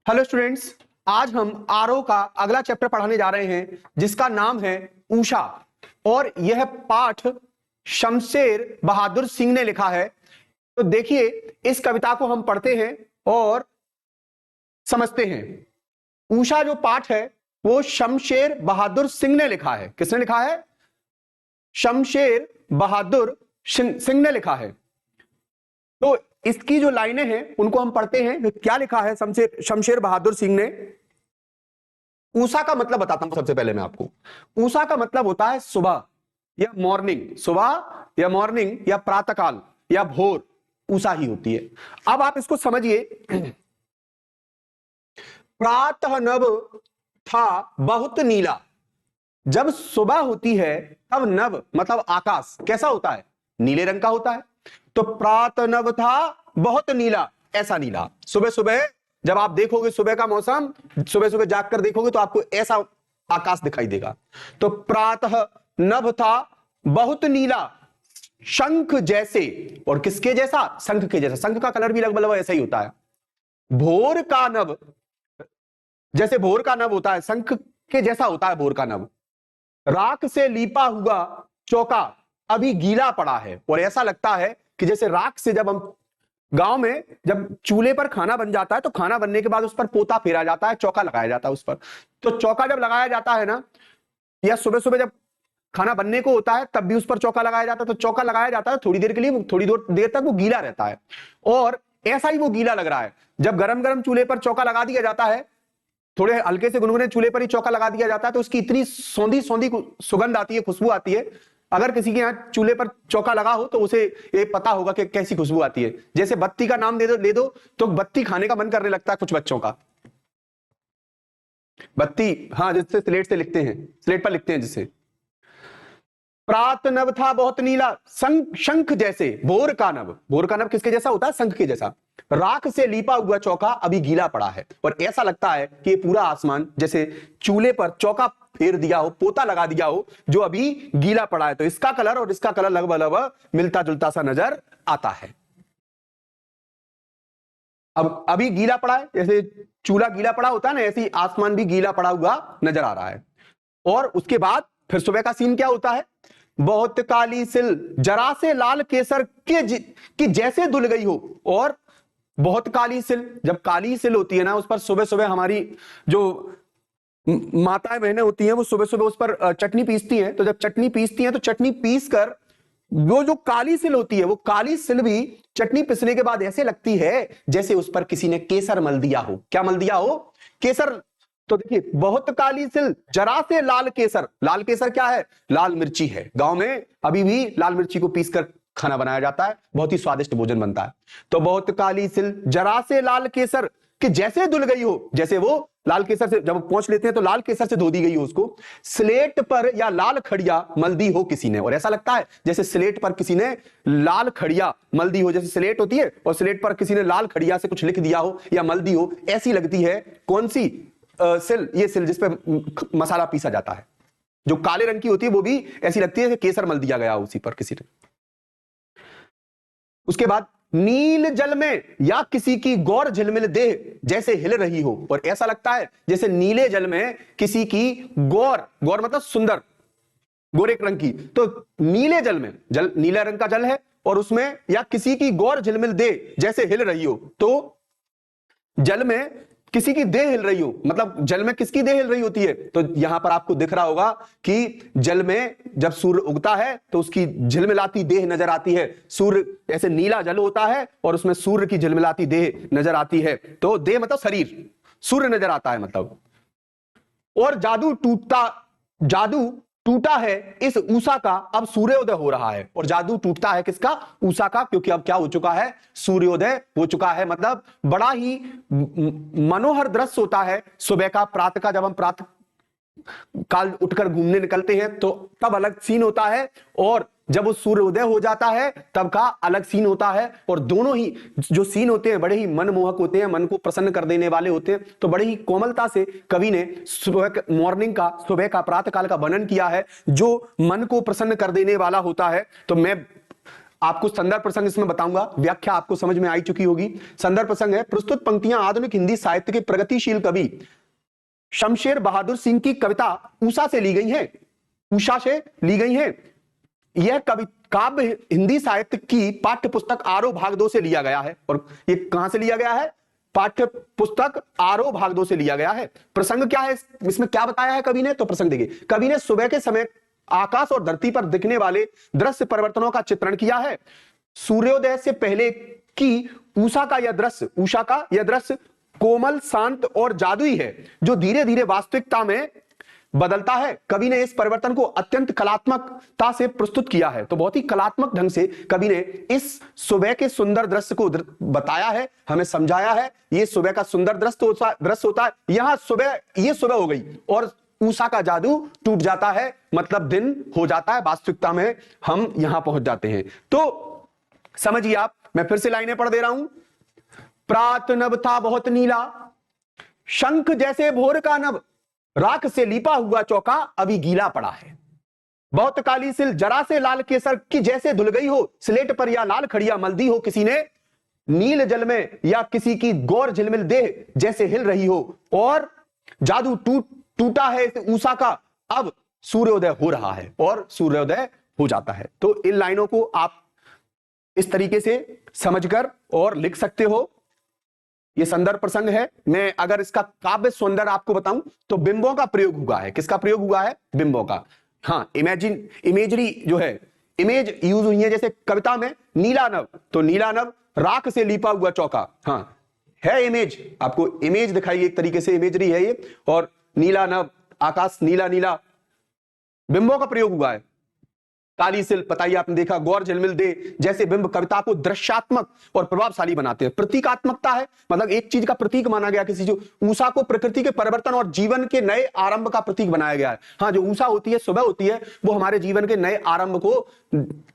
Hello students, आज हम RO का अगला चैप्टर पढ़ाने जा रहे हैं जिसका नाम है ऊषा। और यह पाठ शमशेर बहादुर सिंह ने लिखा है। तो देखिए, इस कविता को हम पढ़ते हैं और समझते हैं। ऊषा जो पाठ है वो शमशेर बहादुर सिंह ने लिखा है। किसने लिखा है? शमशेर बहादुर सिंह ने लिखा है। तो इसकी जो लाइनें हैं उनको हम पढ़ते हैं। क्या लिखा है शमशेर बहादुर सिंह ने? ऊषा का मतलब बताता हूं सबसे पहले मैं आपको। ऊषा का मतलब होता है सुबह या मॉर्निंग, सुबह या मॉर्निंग या प्रातःकाल या भोर, ऊषा ही होती है। अब आप इसको समझिए। प्रातः नभ था बहुत नीला। जब सुबह होती है तब नभ मतलब आकाश कैसा होता है? नीले रंग का होता है। तो प्रातः नभ था बहुत नीला, ऐसा नीला। सुबह सुबह जब आप देखोगे सुबह का मौसम, सुबह सुबह जागकर देखोगे तो आपको ऐसा आकाश दिखाई देगा। तो प्रातः नभ था बहुत नीला, शंख जैसे। और किसके जैसा? शंख के जैसा। शंख का कलर भी लगभग ऐसा ही होता है। भोर का नभ, जैसे भोर का नभ होता है, शंख के जैसा होता है भोर का नभ। राख से लीपा हुआ चौका अभी गीला पड़ा है। और ऐसा लगता है कि जैसे राख से, जब हम गांव में जब चूल्हे पर खाना बन जाता है तो खाना बनने के बाद उस पर पोता फेरा जाता है, चौका लगाया जाता है उस पर। तो चौका जब लगाया जाता है ना, या सुबह सुबह जब खाना बनने को होता है तब भी उस पर चौका लगाया जाता है। तो चौका लगाया जाता है थोड़ी देर के लिए, थोड़ी देर तक वो गीला रहता है। और ऐसा ही वो गीला लग रहा है। जब गरम गरम चूल्हे पर चौका लगा दिया जाता है, थोड़े हल्के से गुनगुने चूल्हे पर ही चौका लगा दिया जाता है, तो उसकी इतनी सौंधी सौंधी सुगंध आती है, खुशबू आती है। अगर किसी के यहाँ चूल्हे पर चौका लगा हो तो उसे ये पता होगा कि कैसी खुशबू आती है। जैसे बत्ती का नाम ले दो तो बत्ती खाने का मन करने लगता है कुछ बच्चों का। बत्ती, हाँ, जिससे स्लेट से लिखते हैं, स्लेट पर लिखते हैं जिससे। प्रात नभ था बहुत नीला, शंख जैसे। भोर का नभ, भोर का नभ किसके जैसा होता है? शंख के जैसा। राख से लीपा हुआ चौका अभी गीला पड़ा है। और ऐसा लगता है कि पूरा आसमान जैसे चूल्हे पर चौका फेर दिया हो, पोता लगा दिया हो, जो अभी गीला पड़ा है। तो इसका कलर और इसका कलर लगभग मिलता जुलता सा नजर आता है। अब अभी गीला पड़ा है, जैसे चूल्हा गीला पड़ा होता है ना, ऐसे ही आसमान भी गीला पड़ा हुआ नजर आ रहा है। और उसके बाद फिर सुबह का सीन क्या होता है? बहुत काली सिल जरा से लाल केसर कि जैसे धुल गई हो। और बहुत काली सिल, जब काली सिल होती है ना, उस पर सुबह सुबह हमारी जो माताएं बहनें होती हैं वो सुबह सुबह उस पर चटनी पीसती हैं। तो जब चटनी पीसती हैं तो चटनी पीस कर वो जो काली सिल होती है, वो काली सिल भी चटनी पीसने के बाद ऐसे लगती है जैसे उस पर किसी ने केसर मल दिया हो। क्या मल दिया हो? केसर। तो देखिए, बहुत काली सिल जरा से लाल केसर। लाल केसर क्या है? लाल मिर्ची है। गांव में अभी भी लाल मिर्ची को पीसकर खाना बनाया जाता है, बहुत ही स्वादिष्ट भोजन बनता है। तो बहुत काली सिल जरा से लाल केसर कि जैसे धुल गई हो, जैसे वो लाल केसर से जब पहुंच लेते हैं तो लाल केसर से धो दी गई हो उसको, स्लेट पर या लाल खड़िया मल दी हो किसी ने। और ऐसा लगता है जैसे स्लेट पर किसी ने लाल खड़िया मल दी हो। जैसे स्लेट होती है और स्लेट पर किसी ने लाल खड़िया से कुछ लिख दिया हो या मल दी हो, ऐसी लगती है। कौन सी सिल? ये सिल जिसपे मसाला पीसा जाता है, जो काले रंग की होती है, वो भी ऐसी लगती है कि केसर मल दिया गया उसी पर किसी ने। उसके बाद नील जल में या किसी की गौर झिलमिल देह जैसे हिल रही हो। और ऐसा लगता है जैसे नीले जल में किसी की गौर, गौर मतलब सुंदर, गोरे रंग की। तो नीले जल में, जल नीला रंग का जल है और उसमें या किसी की गौर झिलमिल देह जैसे हिल रही हो। तो जल में किसी की देह हिल रही हो, मतलब जल में किसकी देह हिल रही होती है? तो यहां पर आपको दिख रहा होगा कि जल में जब सूर्य उगता है तो उसकी झिलमिलाती देह नजर आती है। सूर्य, ऐसे नीला जल होता है और उसमें सूर्य की झिलमिलाती देह नजर आती है। तो देह मतलब शरीर, सूर्य नजर आता है मतलब। और जादू टूटा है इस ऊषा का, अब सूर्योदय हो रहा है। और जादू टूटता है किसका? ऊषा का, क्योंकि अब क्या हो चुका है? सूर्योदय हो चुका है। मतलब बड़ा ही मनोहर दृश्य होता है सुबह का, प्रातः का। जब हम प्रातः काल उठकर घूमने निकलते हैं तो तब अलग सीन होता है, और जब वो सूर्योदय हो जाता है तब का अलग सीन होता है। और दोनों ही जो सीन होते हैं बड़े ही मनमोहक होते हैं, मन को प्रसन्न कर देने वाले होते हैं। तो बड़े ही कोमलता से कवि ने सुबह मॉर्निंग का, सुबह का, प्रातः काल का वर्णन किया है जो मन को प्रसन्न कर देने वाला होता है। तो मैं आपको संदर्भ प्रसंग इसमें बताऊंगा, व्याख्या आपको समझ में आई चुकी होगी। संदर्भ प्रसंग है, प्रस्तुत पंक्तियां आधुनिक हिंदी साहित्य के प्रगतिशील कवि शमशेर बहादुर सिंह की कविता उषा से ली गई है। उषा से ली गई है। यह काव्य हिंदी साहित्य की पाठ्य पुस्तक आरोह भाग 2 से लिया गया है। और ये कहां से लिया गया है? पाठ्य पुस्तक आरोह भाग 2 से लिया गया है। प्रसंग क्या है इसमें, क्या बताया है कवि ने? तो प्रसंग देखिए, कवि ने सुबह के समय आकाश और धरती पर दिखने वाले दृश्य परिवर्तनों का चित्रण किया है। सूर्योदय से पहले की उषा का यह दृश्य कोमल, शांत और जादुई है, जो धीरे धीरे वास्तविकता में बदलता है। कवि ने इस परिवर्तन को अत्यंत कलात्मकता से प्रस्तुत किया है। तो बहुत ही कलात्मक ढंग से कवि ने इस सुबह के सुंदर दृश्य को बताया है, हमें समझाया है। ये सुबह का सुंदर दृश्य होता है। यहां ये सुबह हो गई और उषा का जादू टूट जाता है, मतलब दिन हो जाता है, वास्तविकता में हम यहां पहुंच जाते हैं। तो समझिए आप, मैं फिर से लाइनें पढ़ दे रहा हूं। प्रात नभ था बहुत नीला, शंख जैसे भोर का नभ, राख से लिपा हुआ चौका अभी गीला पड़ा है। बहुत काली सिल जरा से लाल केसर की जैसे धुल गई हो, स्लेट पर या लाल खड़िया मल्दी हो किसी ने, नील जल में या किसी की गौर झिलमिल देह जैसे हिल रही हो, और जादू टूटा है इस उषा का, अब सूर्योदय हो रहा है और सूर्योदय हो जाता है। तो इन लाइनों को आप इस तरीके से समझकर और लिख सकते हो। ये संदर्भ प्रसंग है। मैं अगर इसका काव्य सौंदर्य आपको बताऊं तो बिंबों का प्रयोग हुआ है। किसका प्रयोग हुआ है? बिंबों का। हाँ, इमेजरी जो है, इमेज यूज हुई है। जैसे कविता में नीला नभ, तो नीला नभ, राख से लिपा हुआ चौका, हाँ है इमेज, आपको इमेज दिखाई, एक तरीके से इमेजरी है ये। और नीला नभ, आकाश नीला नीला, बिंबों का प्रयोग हुआ है। काली सिल, बताइए आपने देखा, गौर झिलमिल दे जैसे बिंब कविता को दृश्यात्मक और प्रभावशाली बनाते हैं। प्रतीकात्मकता है, मतलब एक चीज का प्रतीक माना गया किसी, जो उषा को प्रकृति के परिवर्तन और जीवन के नए आरंभ का प्रतीक बनाया गया है। हाँ, जो उषा होती है, सुबह होती है, वो हमारे जीवन के नए आरंभ को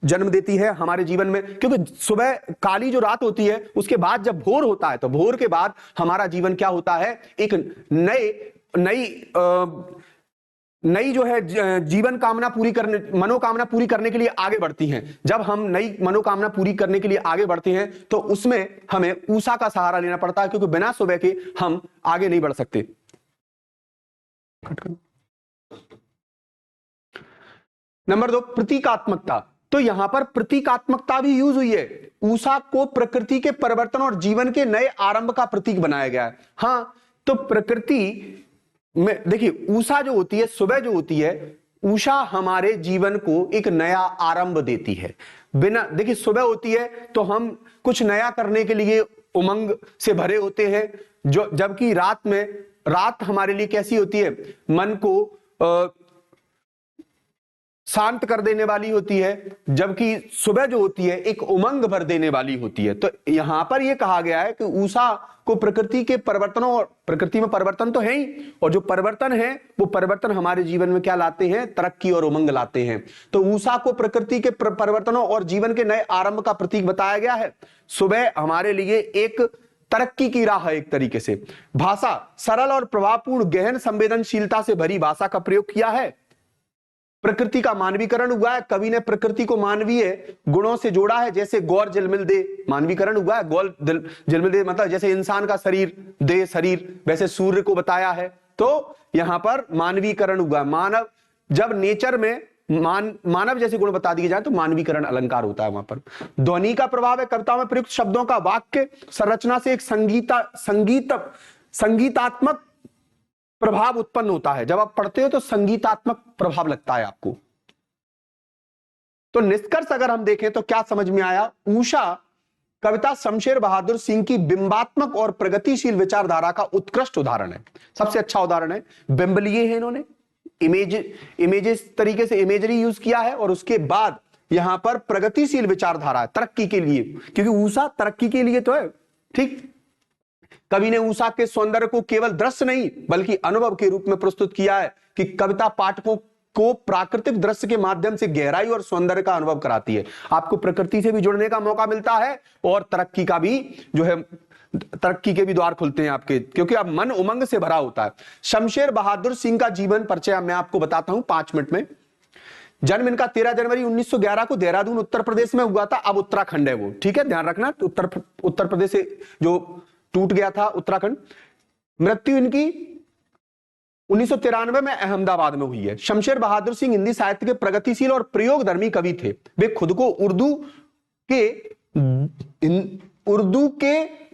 जन्म देती है हमारे जीवन में। क्योंकि सुबह काली जो रात होती है, उसके बाद जब भोर होता है, तो भोर के बाद हमारा जीवन क्या होता है? एक नई जो है जीवन कामना पूरी करने, मनोकामना पूरी करने के लिए आगे बढ़ती हैं। जब हम नई मनोकामना पूरी करने के लिए आगे बढ़ते हैं तो उसमें हमें उषा का सहारा लेना पड़ता है, क्योंकि बिना सुबह के हम आगे नहीं बढ़ सकते। नंबर 2, प्रतीकात्मकता। तो यहां पर प्रतीकात्मकता भी यूज हुई है। उषा को प्रकृति के परिवर्तन और जीवन के नए आरंभ का प्रतीक बनाया गया है। हाँ, तो प्रकृति में देखिए, उषा जो होती है, सुबह जो होती है, उषा हमारे जीवन को एक नया आरंभ देती है। बिना देखिए, सुबह होती है तो हम कुछ नया करने के लिए उमंग से भरे होते हैं, जो जबकि रात हमारे लिए कैसी होती है? मन को शांत कर देने वाली होती है, जबकि सुबह जो होती है एक उमंग भर देने वाली होती है। तो यहां पर यह कहा गया है कि उषा को प्रकृति के परिवर्तनों, और प्रकृति में परिवर्तन तो है ही, और जो परिवर्तन है वो परिवर्तन हमारे जीवन में क्या लाते हैं? तरक्की और उमंग लाते हैं। तो उषा को प्रकृति के परिवर्तनों और जीवन के नए आरंभ का प्रतीक बताया गया है। सुबह हमारे लिए एक तरक्की की राह है एक तरीके से। भाषा, सरल और प्रभावपूर्ण गहन संवेदनशीलता से भरी भाषा का प्रयोग किया है। प्रकृति का मानवीकरण हुआ है। कवि ने प्रकृति को मानवीय गुणों से जोड़ा है, जैसे गौर झिलमिल दे, मानवीकरण हुआ है। गौर झिलमिल दे मतलब जैसे इंसान का शरीर, वैसे सूर्य को बताया है। तो यहां पर मानवीकरण हुआ। मानव, जब नेचर में मानव जैसे गुण बता दिए जाए तो मानवीकरण अलंकार होता है वहां पर। ध्वनि का प्रभाव है। कविता में प्रयुक्त शब्दों का वाक्य संरचना से एक संगीतात्मक प्रभाव उत्पन्न होता है। जब आप पढ़ते हो तो संगीतात्मक प्रभाव लगता है आपको। तो निष्कर्ष अगर हम देखें तो क्या समझ में आया? उषा कविता शमशेर बहादुर सिंह की बिंबात्मक और प्रगतिशील विचारधारा का उत्कृष्ट उदाहरण है, सबसे अच्छा उदाहरण है। बिंब लिए हैं इन्होंने, इमेजेस तरीके से इमेजरी यूज किया है, और उसके बाद यहां पर प्रगतिशील विचारधारा है तरक्की के लिए, क्योंकि उषा तरक्की के लिए तो है। ठीक, कवि ने उषा के सौंदर्य को केवल दृश्य नहीं बल्कि अनुभव के रूप में प्रस्तुत किया है कि कविता पाठकों को प्राकृतिक दृश्य के माध्यम से गहराई और सौंदर्य का अनुभव कराती है। आपको प्रकृति से भी जुड़ने का मौका मिलता है और तरक्की का भी जो है, तरक्की के भी द्वार खुलते हैं आपके, क्योंकि अब मन उमंग से भरा होता है। शमशेर बहादुर सिंह का जीवन परिचय मैं आपको बताता हूं 5 मिनट में। जन्म इनका 13 जनवरी 1911 को देहरादून उत्तर प्रदेश में हुआ था। अब उत्तराखंड है वो, ठीक है, ध्यान रखना, उत्तर प्रदेश से जो टूट गया था उत्तराखंड। मृत्यु इनकी 1993 में अहमदाबाद में हुई है। शमशेर बहादुर सिंह हिंदी साहित्य के प्रगतिशील और प्रयोगधर्मी कवि थे। वे खुद को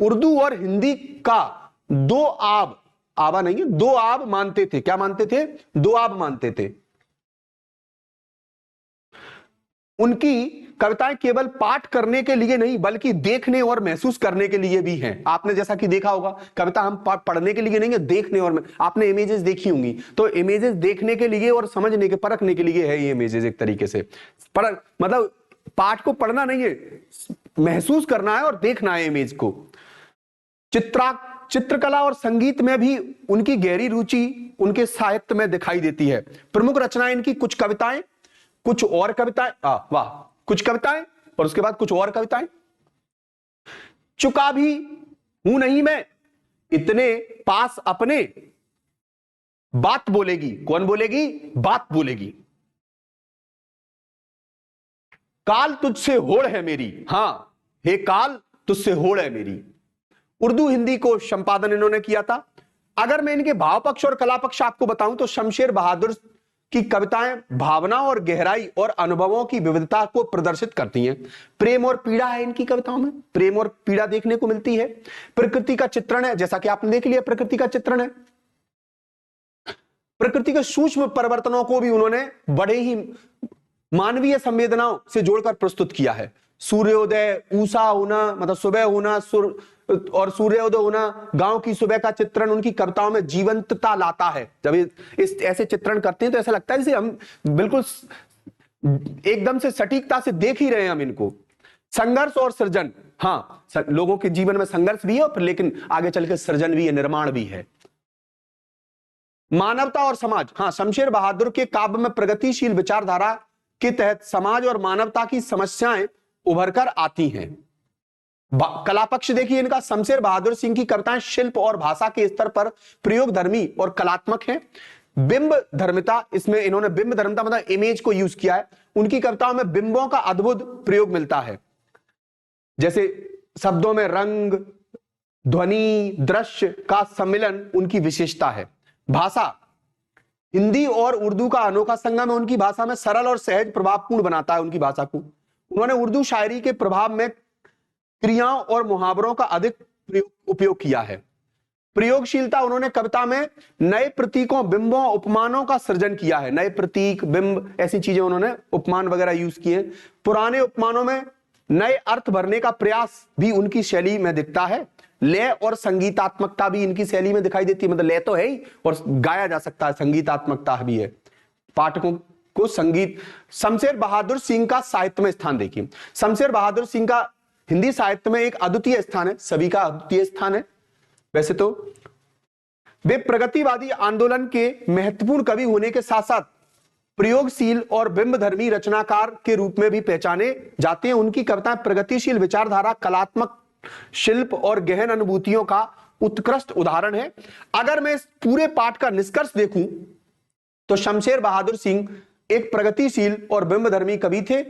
उर्दू और हिंदी का दो आबा नहीं है, दो आब मानते थे। क्या मानते थे? दो आब मानते थे। उनकी कविताएं केवल पाठ करने के लिए नहीं बल्कि देखने और महसूस करने के लिए भी हैं। आपने जैसा कि देखा होगा, कविता हम पढ़ने के लिए नहीं है, देखने और आपने इमेजेस देखी होंगी, तो इमेजेस देखने के लिए और समझने के, परखने के लिए है ये इमेजेस एक तरीके से। मतलब पाठ को पढ़ना नहीं है, महसूस करना है और देखना है इमेज को। चित्रकला और संगीत में भी उनकी गहरी रुचि उनके साहित्य में दिखाई देती है। प्रमुख रचनाएं इनकी कुछ कविताएं, कुछ और कविताएं, वाह, कुछ कविताएं और उसके बाद कुछ और कविताएं। चुका भी हूं नहीं मैं इतने पास अपने, बात बोलेगी। कौन बोलेगी? बात बोलेगी। काल तुझसे होड़ है मेरी, हां, हे काल तुझसे होड़ है मेरी। उर्दू हिंदी को संपादन इन्होंने किया था। अगर मैं इनके भाव पक्ष और कला पक्ष आपको बताऊं तो शमशेर बहादुर की कविताएं भावना और गहराई और अनुभवों की विविधता को प्रदर्शित करती हैं। प्रेम और पीड़ा है इनकी कविताओं में, प्रेम और पीड़ा देखने को मिलती है। प्रकृति का चित्रण है, जैसा कि आपने देख लिया, प्रकृति का चित्रण है। प्रकृति के सूक्ष्म परिवर्तनों को भी उन्होंने बड़े ही मानवीय संवेदनाओं से जोड़कर प्रस्तुत किया है। सूर्योदय, ऊषा होना, मतलब सुबह होना, और सूर्योदय होना, गांव की सुबह का चित्रण उनकी कविताओं में जीवंतता लाता है। जब इस ऐसे चित्रण करते हैं तो ऐसा लगता है जैसे हम बिल्कुल एकदम से सटीकता से देख ही रहे हैं हम इनको। संघर्ष और सृजन, हाँ, लोगों के जीवन में संघर्ष भी है लेकिन आगे चल के सृजन भी है, निर्माण भी है। मानवता और समाज, हाँ, शमशेर बहादुर के काव्य में प्रगतिशील विचारधारा के तहत समाज और मानवता की समस्याएं उभरकर आती हैं। कला पक्ष देखिए इनका, शमशेर बहादुर सिंह की कविताएं शिल्प और भाषा के स्तर पर प्रयोगधर्मी और कलात्मक हैं। बिंब धर्मिता, इसमें इन्होंने बिंब धर्मिता मतलब इमेज को यूज किया है। उनकी कविताओं में बिंबों का अद्भुत प्रयोग मिलता है, जैसे शब्दों में रंग, ध्वनि, दृश्य का सम्मिलन उनकी विशेषता है। भाषा, हिंदी और उर्दू का अनोखा संगम है। उनकी भाषा में सरल और सहज प्रभावपूर्ण बनाता है उनकी भाषा को। उन्होंने उर्दू शायरी के प्रभाव में क्रियाओं और मुहावरों का अधिक उपयोग किया है। प्रयोगशीलता, उन्होंने कविता में नए प्रतीकों, बिंबों, उपमानों का सृजन किया है। नए प्रतीक, बिंब, ऐसी चीजें उन्होंने, उपमान वगैरह यूज किए। पुराने उपमानों में नए अर्थ भरने का प्रयास भी उनकी शैली में दिखता है। लय और संगीतात्मकता भी इनकी शैली में दिखाई देती है, मतलब लय तो है ही और गाया जा सकता है, संगीतात्मकता भी है। पाठकों को संगीत। शमशेर बहादुर सिंह का साहित्य में स्थान देखिए। शमशेर बहादुर सिंह का हिंदी साहित्य में एक अद्वितीय स्थान है, सभी का अद्वितीय स्थान है। वैसे तो वे प्रगतिवादी आंदोलन के महत्वपूर्ण कवि होने के साथ साथ प्रयोगशील और बिंबधर्मी रचनाकार के रूप में भी पहचाने जाते हैं। उनकी कविताएं प्रगतिशील विचारधारा, कलात्मक शिल्प और गहन अनुभूतियों का उत्कृष्ट उदाहरण है। अगर मैं इस पूरे पाठ का निष्कर्ष देखूं तो शमशेर बहादुर सिंह एक प्रगतिशील और बिंबधर्मी कवि थे,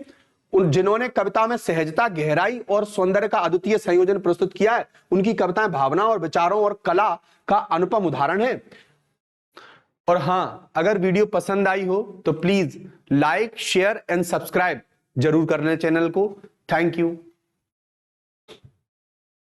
जिन्होंने कविता में सहजता, गहराई और सौंदर्य का अद्वितीय संयोजन प्रस्तुत किया है। उनकी कविताएं भावना और विचारों और कला का अनुपम उदाहरण है। और हां, अगर वीडियो पसंद आई हो तो please like, share and subscribe जरूर करना चैनल को। Thank you.